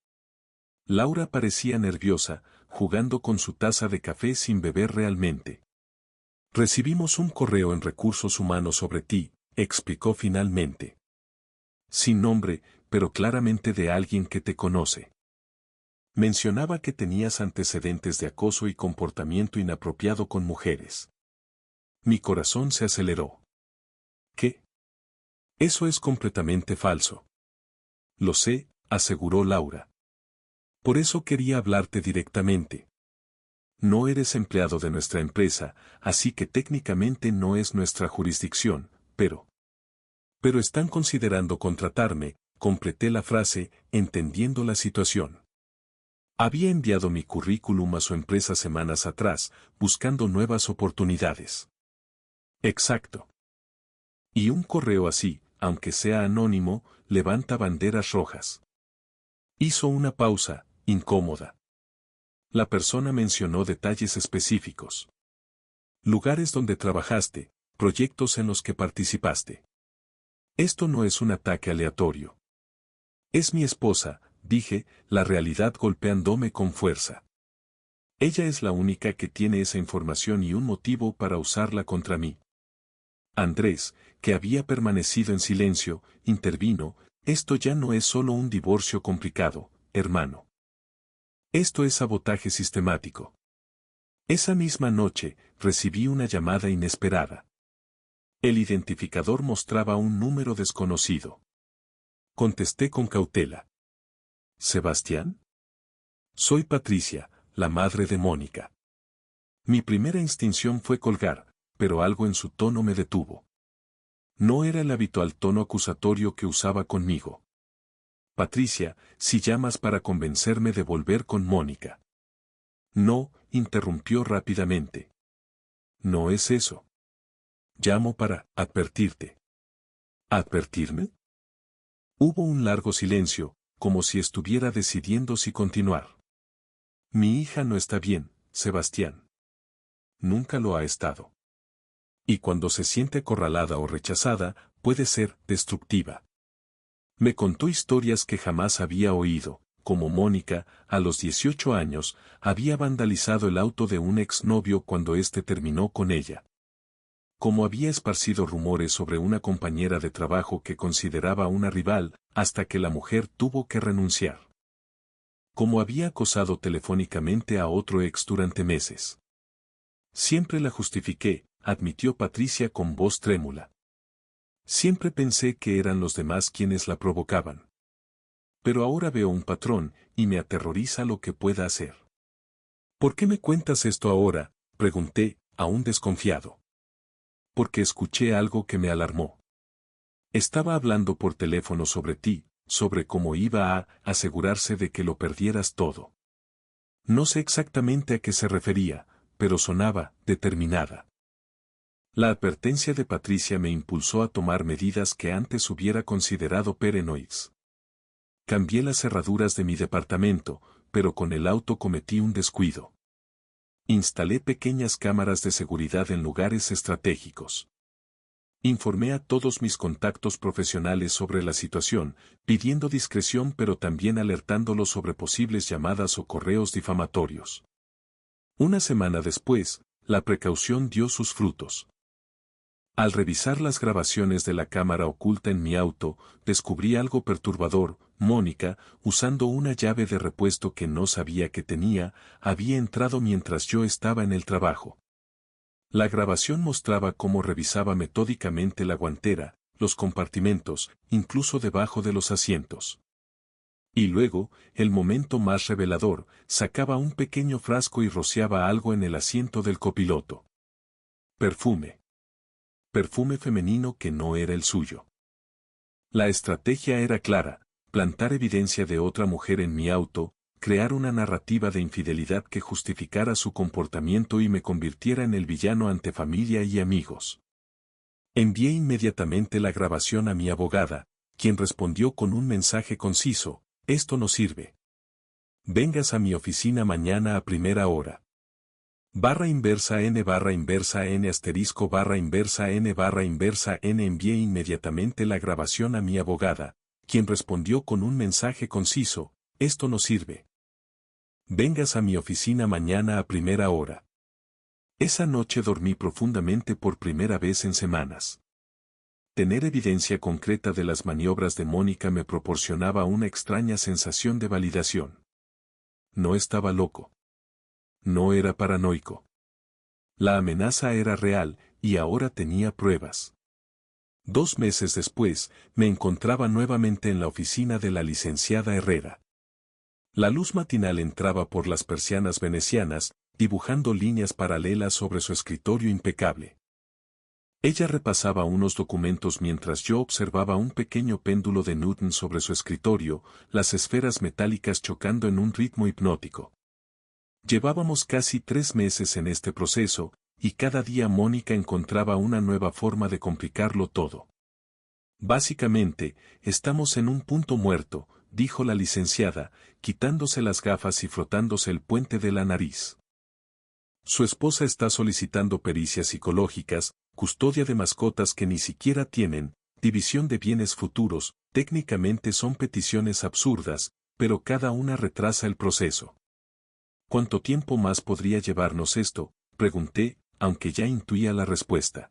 Laura parecía nerviosa, jugando con su taza de café sin beber realmente. Recibimos un correo en recursos humanos sobre ti, explicó finalmente. Sin nombre, pero claramente de alguien que te conoce. Mencionaba que tenías antecedentes de acoso y comportamiento inapropiado con mujeres. Mi corazón se aceleró. ¿Qué? Eso es completamente falso. Lo sé, aseguró Laura. Por eso quería hablarte directamente. No eres empleado de nuestra empresa, así que técnicamente no es nuestra jurisdicción, pero están considerando contratarme, completé la frase, entendiendo la situación. Había enviado mi currículum a su empresa semanas atrás, buscando nuevas oportunidades. Exacto. Y un correo así, aunque sea anónimo, levanta banderas rojas. Hizo una pausa, incómoda. La persona mencionó detalles específicos. Lugares donde trabajaste, proyectos en los que participaste. Esto no es un ataque aleatorio. Es mi esposa, dije, la realidad golpeándome con fuerza. Ella es la única que tiene esa información y un motivo para usarla contra mí. Andrés, que había permanecido en silencio, intervino, esto ya no es solo un divorcio complicado, hermano. Esto es sabotaje sistemático. Esa misma noche, recibí una llamada inesperada. El identificador mostraba un número desconocido. Contesté con cautela. ¿Sebastián? Soy Patricia, la madre de Mónica. Mi primera instinción fue colgar, pero algo en su tono me detuvo. No era el habitual tono acusatorio que usaba conmigo. Patricia, si llamas para convencerme de volver con Mónica. No, interrumpió rápidamente. No es eso. Llamo para advertirte. ¿Advertirme? Hubo un largo silencio, como si estuviera decidiendo si continuar. Mi hija no está bien, Sebastián. Nunca lo ha estado. Y cuando se siente acorralada o rechazada, puede ser destructiva. Me contó historias que jamás había oído, como Mónica, a los 18 años, había vandalizado el auto de un exnovio cuando éste terminó con ella. Como había esparcido rumores sobre una compañera de trabajo que consideraba una rival, hasta que la mujer tuvo que renunciar. Como había acosado telefónicamente a otro ex durante meses. Siempre la justifiqué, admitió Patricia con voz trémula. Siempre pensé que eran los demás quienes la provocaban. Pero ahora veo un patrón, y me aterroriza lo que pueda hacer. ¿Por qué me cuentas esto ahora?, pregunté, aún desconfiado. Porque escuché algo que me alarmó. Estaba hablando por teléfono sobre ti, sobre cómo iba a asegurarse de que lo perdieras todo. No sé exactamente a qué se refería, pero sonaba determinada. La advertencia de Patricia me impulsó a tomar medidas que antes hubiera considerado paranoides. Cambié las cerraduras de mi departamento, pero con el auto cometí un descuido. Instalé pequeñas cámaras de seguridad en lugares estratégicos. Informé a todos mis contactos profesionales sobre la situación, pidiendo discreción pero también alertándolos sobre posibles llamadas o correos difamatorios. Una semana después, la precaución dio sus frutos. Al revisar las grabaciones de la cámara oculta en mi auto, descubrí algo perturbador. Mónica, usando una llave de repuesto que no sabía que tenía, había entrado mientras yo estaba en el trabajo. La grabación mostraba cómo revisaba metódicamente la guantera, los compartimentos, incluso debajo de los asientos. Y luego, el momento más revelador, sacaba un pequeño frasco y rociaba algo en el asiento del copiloto. Perfume. Perfume femenino que no era el suyo. La estrategia era clara: plantar evidencia de otra mujer en mi auto, crear una narrativa de infidelidad que justificara su comportamiento y me convirtiera en el villano ante familia y amigos. Envié inmediatamente la grabación a mi abogada, quien respondió con un mensaje conciso: esto no sirve. Vengas a mi oficina mañana a primera hora. /N asterisco /N. Envié inmediatamente la grabación a mi abogada, quien respondió con un mensaje conciso: esto no sirve. Vengas a mi oficina mañana a primera hora. Esa noche dormí profundamente por primera vez en semanas. Tener evidencia concreta de las maniobras de Mónica me proporcionaba una extraña sensación de validación. No estaba loco. No era paranoico. La amenaza era real, y ahora tenía pruebas. 2 meses después, me encontraba nuevamente en la oficina de la licenciada Herrera. La luz matinal entraba por las persianas venecianas, dibujando líneas paralelas sobre su escritorio impecable. Ella repasaba unos documentos mientras yo observaba un pequeño péndulo de Newton sobre su escritorio, las esferas metálicas chocando en un ritmo hipnótico. Llevábamos casi 3 meses en este proceso, y cada día Mónica encontraba una nueva forma de complicarlo todo. Básicamente, estamos en un punto muerto, dijo la licenciada, quitándose las gafas y frotándose el puente de la nariz. Su esposa está solicitando pericias psicológicas, custodia de mascotas que ni siquiera tienen, división de bienes futuros. Técnicamente son peticiones absurdas, pero cada una retrasa el proceso. ¿Cuánto tiempo más podría llevarnos esto?, pregunté, aunque ya intuía la respuesta.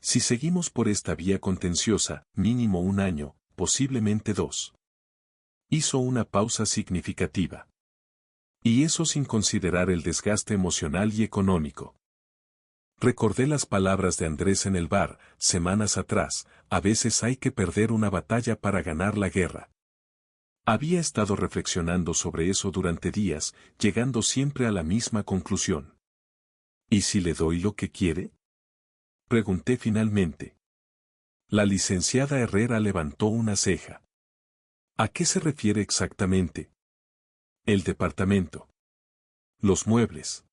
Si seguimos por esta vía contenciosa, mínimo 1 año, posiblemente 2. Hizo una pausa significativa. Y eso sin considerar el desgaste emocional y económico. Recordé las palabras de Andrés en el bar, semanas atrás: a veces hay que perder una batalla para ganar la guerra. Había estado reflexionando sobre eso durante días, llegando siempre a la misma conclusión. ¿Y si le doy lo que quiere?, pregunté finalmente. La licenciada Herrera levantó una ceja. ¿A qué se refiere exactamente? El departamento. Los muebles.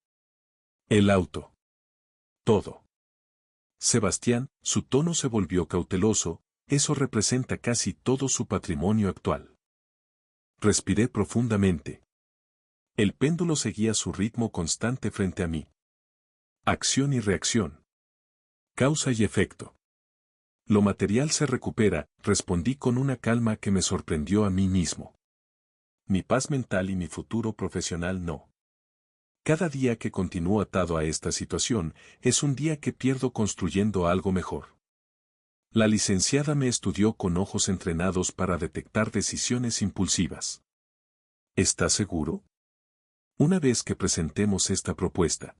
El auto. Todo. Sebastián, su tono se volvió cauteloso: eso representa casi todo su patrimonio actual. Respiré profundamente. El péndulo seguía su ritmo constante frente a mí. Acción y reacción. Causa y efecto. Lo material se recupera, respondí con una calma que me sorprendió a mí mismo. Mi paz mental y mi futuro profesional no. Cada día que continúo atado a esta situación, es un día que pierdo construyendo algo mejor. La licenciada me estudió con ojos entrenados para detectar decisiones impulsivas. ¿Está seguro? Una vez que presentemos esta propuesta.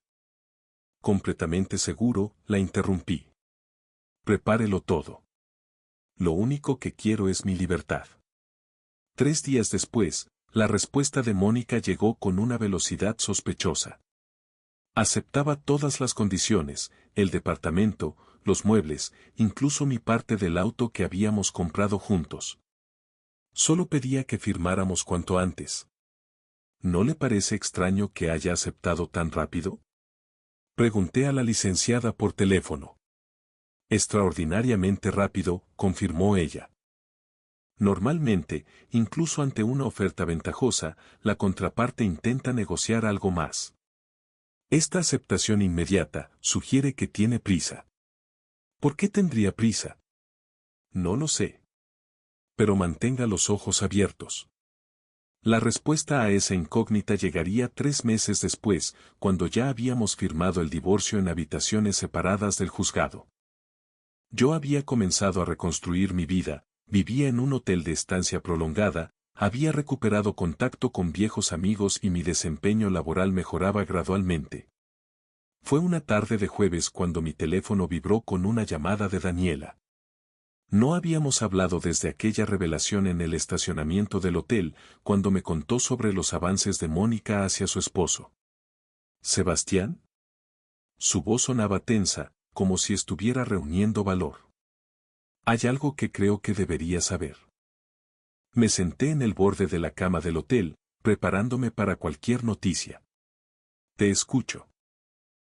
Completamente seguro, la interrumpí. Prepárelo todo. Lo único que quiero es mi libertad. 3 días después, la respuesta de Mónica llegó con una velocidad sospechosa. Aceptaba todas las condiciones: el departamento, los muebles, incluso mi parte del auto que habíamos comprado juntos. Solo pedía que firmáramos cuanto antes. ¿No le parece extraño que haya aceptado tan rápido?, pregunté a la licenciada por teléfono. Extraordinariamente rápido, confirmó ella. Normalmente, incluso ante una oferta ventajosa, la contraparte intenta negociar algo más. Esta aceptación inmediata sugiere que tiene prisa. ¿Por qué tendría prisa? No lo sé. Pero mantenga los ojos abiertos. La respuesta a esa incógnita llegaría 3 meses después, cuando ya habíamos firmado el divorcio en habitaciones separadas del juzgado. Yo había comenzado a reconstruir mi vida, vivía en un hotel de estancia prolongada, había recuperado contacto con viejos amigos y mi desempeño laboral mejoraba gradualmente. Fue una tarde de jueves cuando mi teléfono vibró con una llamada de Daniela. No habíamos hablado desde aquella revelación en el estacionamiento del hotel, cuando me contó sobre los avances de Mónica hacia su esposo. ¿Sebastián? Su voz sonaba tensa, como si estuviera reuniendo valor. Hay algo que creo que debería saber. Me senté en el borde de la cama del hotel, preparándome para cualquier noticia. Te escucho.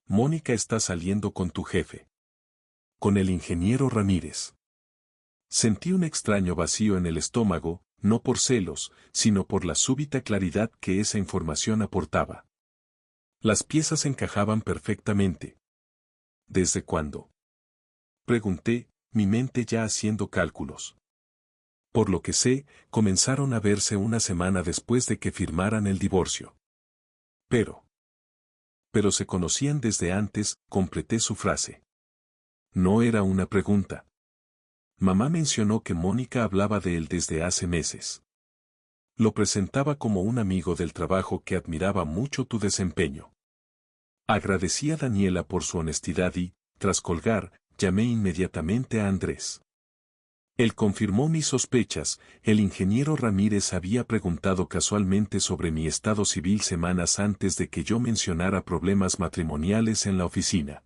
Mónica está saliendo con tu jefe. Con el ingeniero Ramírez. Sentí un extraño vacío en el estómago, no por celos, sino por la súbita claridad que esa información aportaba. Las piezas encajaban perfectamente. ¿Desde cuándo? Pregunté, mi mente ya haciendo cálculos. Por lo que sé, comenzaron a verse una semana después de que firmaran el divorcio. Pero se conocían desde antes, completé su frase. No era una pregunta. Mamá mencionó que Mónica hablaba de él desde hace meses. Lo presentaba como un amigo del trabajo que admiraba mucho tu desempeño. Agradecí a Daniela por su honestidad y, tras colgar, llamé inmediatamente a Andrés. Él confirmó mis sospechas, el ingeniero Ramírez había preguntado casualmente sobre mi estado civil semanas antes de que yo mencionara problemas matrimoniales en la oficina.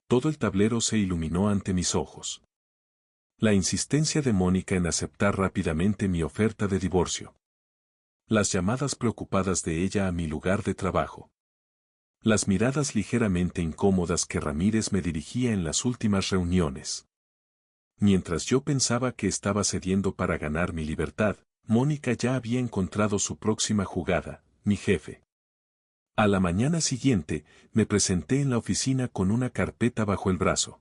Todo el tablero se iluminó ante mis ojos. La insistencia de Mónica en aceptar rápidamente mi oferta de divorcio. Las llamadas preocupadas de ella a mi lugar de trabajo. Las miradas ligeramente incómodas que Ramírez me dirigía en las últimas reuniones. Mientras yo pensaba que estaba cediendo para ganar mi libertad, Mónica ya había encontrado su próxima jugada, mi jefe. A la mañana siguiente, me presenté en la oficina con una carpeta bajo el brazo.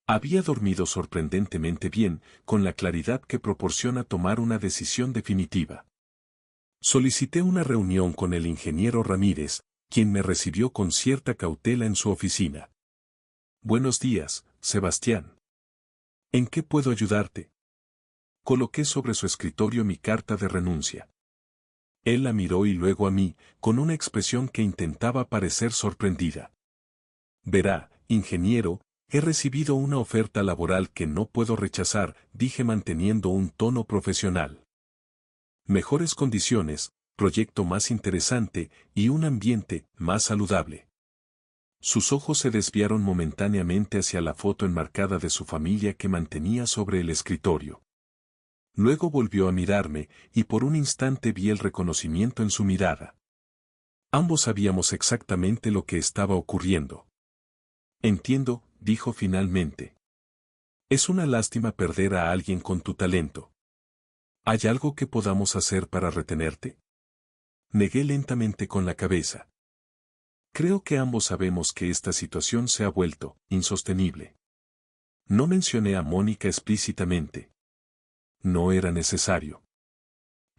Había dormido sorprendentemente bien, con la claridad que proporciona tomar una decisión definitiva. Solicité una reunión con el ingeniero Ramírez, quien me recibió con cierta cautela en su oficina. Buenos días, Sebastián. ¿En qué puedo ayudarte? Coloqué sobre su escritorio mi carta de renuncia. Él la miró y luego a mí, con una expresión que intentaba parecer sorprendida. Verá, ingeniero, he recibido una oferta laboral que no puedo rechazar, dije manteniendo un tono profesional. Mejores condiciones, proyecto más interesante y un ambiente más saludable. Sus ojos se desviaron momentáneamente hacia la foto enmarcada de su familia que mantenía sobre el escritorio. Luego volvió a mirarme, y por un instante vi el reconocimiento en su mirada. Ambos sabíamos exactamente lo que estaba ocurriendo. Entiendo, dijo finalmente. Es una lástima perder a alguien con tu talento. ¿Hay algo que podamos hacer para retenerte? Negué lentamente con la cabeza. Creo que ambos sabemos que esta situación se ha vuelto insostenible. No mencioné a Mónica explícitamente. No era necesario.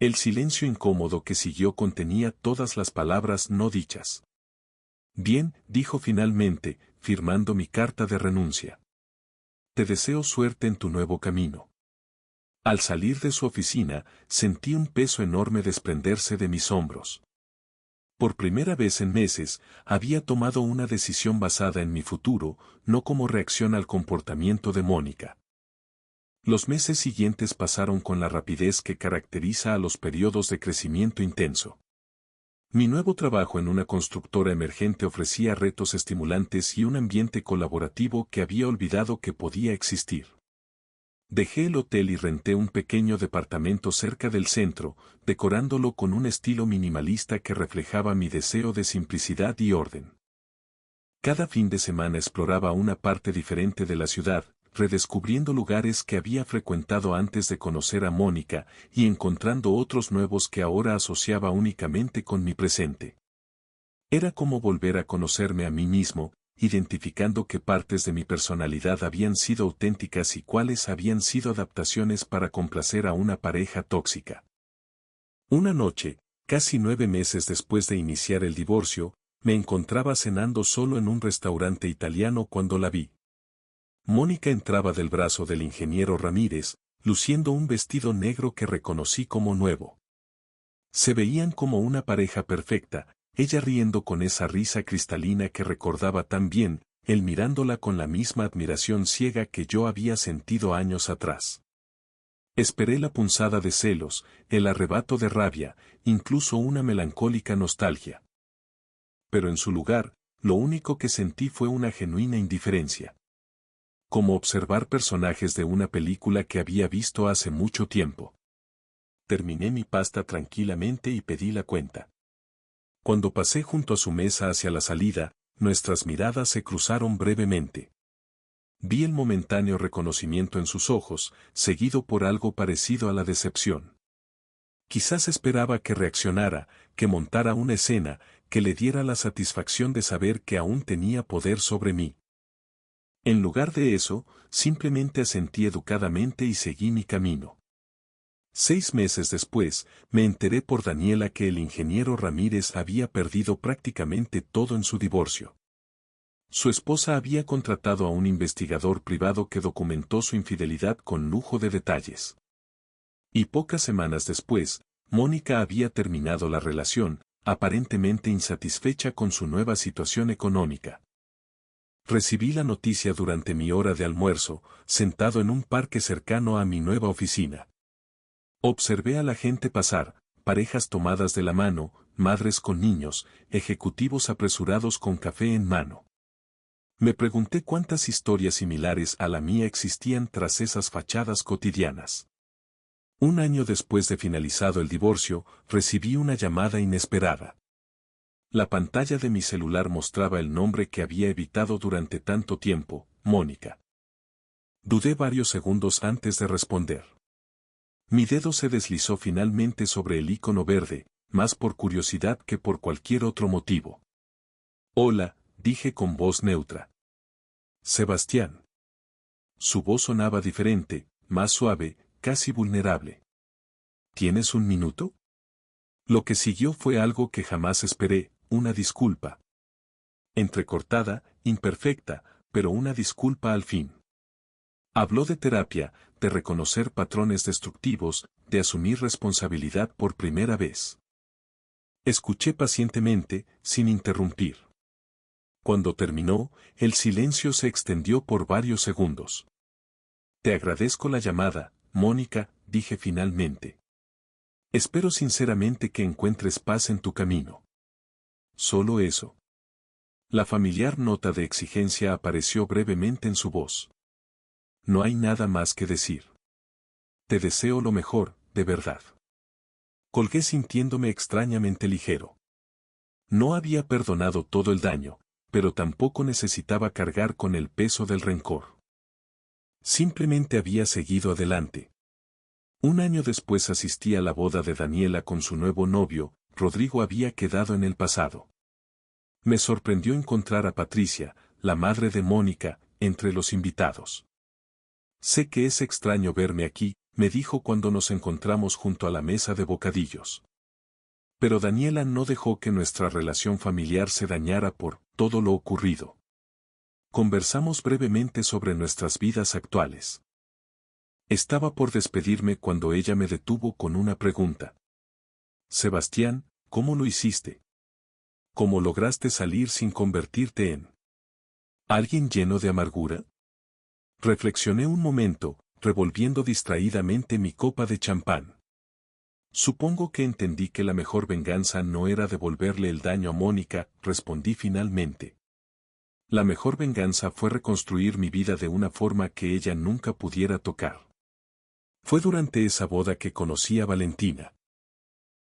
El silencio incómodo que siguió contenía todas las palabras no dichas. Bien, dijo finalmente, firmando mi carta de renuncia. Te deseo suerte en tu nuevo camino. Al salir de su oficina, sentí un peso enorme desprenderse de mis hombros. Por primera vez en meses, había tomado una decisión basada en mi futuro, no como reacción al comportamiento de Mónica. Los meses siguientes pasaron con la rapidez que caracteriza a los periodos de crecimiento intenso. Mi nuevo trabajo en una constructora emergente ofrecía retos estimulantes y un ambiente colaborativo que había olvidado que podía existir. Dejé el hotel y renté un pequeño departamento cerca del centro, decorándolo con un estilo minimalista que reflejaba mi deseo de simplicidad y orden. Cada fin de semana exploraba una parte diferente de la ciudad, redescubriendo lugares que había frecuentado antes de conocer a Mónica y encontrando otros nuevos que ahora asociaba únicamente con mi presente. Era como volver a conocerme a mí mismo, identificando qué partes de mi personalidad habían sido auténticas y cuáles habían sido adaptaciones para complacer a una pareja tóxica. Una noche, casi 9 meses después de iniciar el divorcio, me encontraba cenando solo en un restaurante italiano cuando la vi. Mónica entraba del brazo del ingeniero Ramírez, luciendo un vestido negro que reconocí como nuevo. Se veían como una pareja perfecta, ella riendo con esa risa cristalina que recordaba tan bien, él mirándola con la misma admiración ciega que yo había sentido años atrás. Esperé la punzada de celos, el arrebato de rabia, incluso una melancólica nostalgia. Pero en su lugar, lo único que sentí fue una genuina indiferencia. Como observar personajes de una película que había visto hace mucho tiempo. Terminé mi pasta tranquilamente y pedí la cuenta. Cuando pasé junto a su mesa hacia la salida, nuestras miradas se cruzaron brevemente. Vi el momentáneo reconocimiento en sus ojos, seguido por algo parecido a la decepción. Quizás esperaba que reaccionara, que montara una escena, que le diera la satisfacción de saber que aún tenía poder sobre mí. En lugar de eso, simplemente asentí educadamente y seguí mi camino. 6 meses después, me enteré por Daniela que el ingeniero Ramírez había perdido prácticamente todo en su divorcio. Su esposa había contratado a un investigador privado que documentó su infidelidad con lujo de detalles. Y pocas semanas después, Mónica había terminado la relación, aparentemente insatisfecha con su nueva situación económica. Recibí la noticia durante mi hora de almuerzo, sentado en un parque cercano a mi nueva oficina. Observé a la gente pasar, parejas tomadas de la mano, madres con niños, ejecutivos apresurados con café en mano. Me pregunté cuántas historias similares a la mía existían tras esas fachadas cotidianas. Un año después de finalizado el divorcio, recibí una llamada inesperada. La pantalla de mi celular mostraba el nombre que había evitado durante tanto tiempo, Mónica. Dudé varios segundos antes de responder. Mi dedo se deslizó finalmente sobre el icono verde, más por curiosidad que por cualquier otro motivo. Hola, dije con voz neutra. Sebastián. Su voz sonaba diferente, más suave, casi vulnerable. ¿Tienes un minuto? Lo que siguió fue algo que jamás esperé, una disculpa. Entrecortada, imperfecta, pero una disculpa al fin. Habló de terapia, de reconocer patrones destructivos, de asumir responsabilidad por primera vez. Escuché pacientemente, sin interrumpir. Cuando terminó, el silencio se extendió por varios segundos. Te agradezco la llamada, Mónica, dije finalmente. Espero sinceramente que encuentres paz en tu camino. Solo eso. La familiar nota de exigencia apareció brevemente en su voz. No hay nada más que decir. Te deseo lo mejor, de verdad. Colgué sintiéndome extrañamente ligero. No había perdonado todo el daño, pero tampoco necesitaba cargar con el peso del rencor. Simplemente había seguido adelante. Un año después asistí a la boda de Daniela con su nuevo novio, Rodrigo había quedado en el pasado. Me sorprendió encontrar a Patricia, la madre de Mónica, entre los invitados. Sé que es extraño verme aquí, me dijo cuando nos encontramos junto a la mesa de bocadillos. Pero Daniela no dejó que nuestra relación familiar se dañara por todo lo ocurrido. Conversamos brevemente sobre nuestras vidas actuales. Estaba por despedirme cuando ella me detuvo con una pregunta. Sebastián, ¿cómo lo hiciste? ¿Cómo lograste salir sin convertirte en alguien lleno de amargura? Reflexioné un momento, revolviendo distraídamente mi copa de champán. Supongo que entendí que la mejor venganza no era devolverle el daño a Mónica, respondí finalmente. La mejor venganza fue reconstruir mi vida de una forma que ella nunca pudiera tocar. Fue durante esa boda que conocí a Valentina.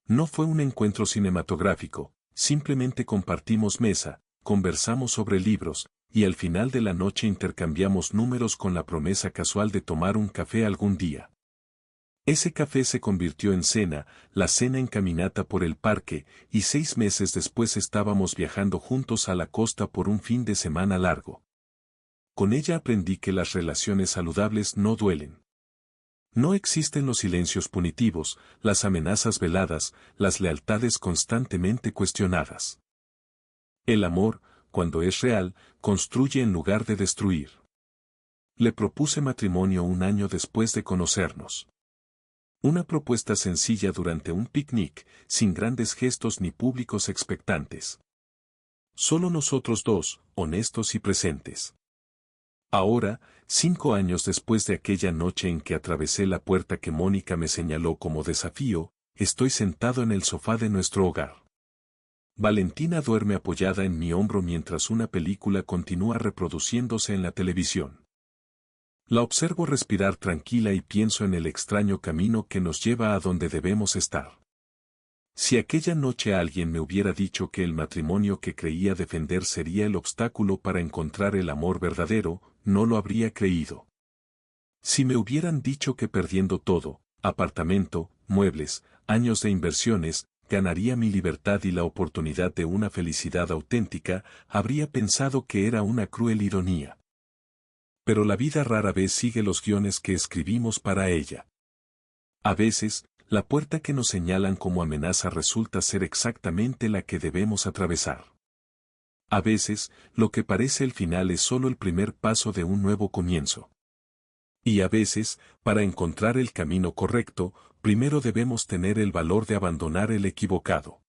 No fue un encuentro cinematográfico, simplemente compartimos mesa, conversamos sobre libros, y al final de la noche intercambiamos números con la promesa casual de tomar un café algún día. Ese café se convirtió en cena, la cena en caminata por el parque, y 6 meses después estábamos viajando juntos a la costa por un fin de semana largo. Con ella aprendí que las relaciones saludables no duelen. No existen los silencios punitivos, las amenazas veladas, las lealtades constantemente cuestionadas. El amor, cuando es real, construye en lugar de destruir. Le propuse matrimonio un año después de conocernos. Una propuesta sencilla durante un picnic, sin grandes gestos ni públicos expectantes. Solo nosotros dos, honestos y presentes. Ahora, 5 años después de aquella noche en que atravesé la puerta que Mónica me señaló como desafío, estoy sentado en el sofá de nuestro hogar. Valentina duerme apoyada en mi hombro mientras una película continúa reproduciéndose en la televisión. La observo respirar tranquila y pienso en el extraño camino que nos lleva a donde debemos estar. Si aquella noche alguien me hubiera dicho que el matrimonio que creía defender sería el obstáculo para encontrar el amor verdadero, no lo habría creído. Si me hubieran dicho que perdiendo todo, apartamento, muebles, años de inversiones, ganaría mi libertad y la oportunidad de una felicidad auténtica, habría pensado que era una cruel ironía. Pero la vida rara vez sigue los guiones que escribimos para ella. A veces, la puerta que nos señalan como amenaza resulta ser exactamente la que debemos atravesar. A veces, lo que parece el final es solo el primer paso de un nuevo comienzo. Y a veces, para encontrar el camino correcto, primero debemos tener el valor de abandonar el equivocado.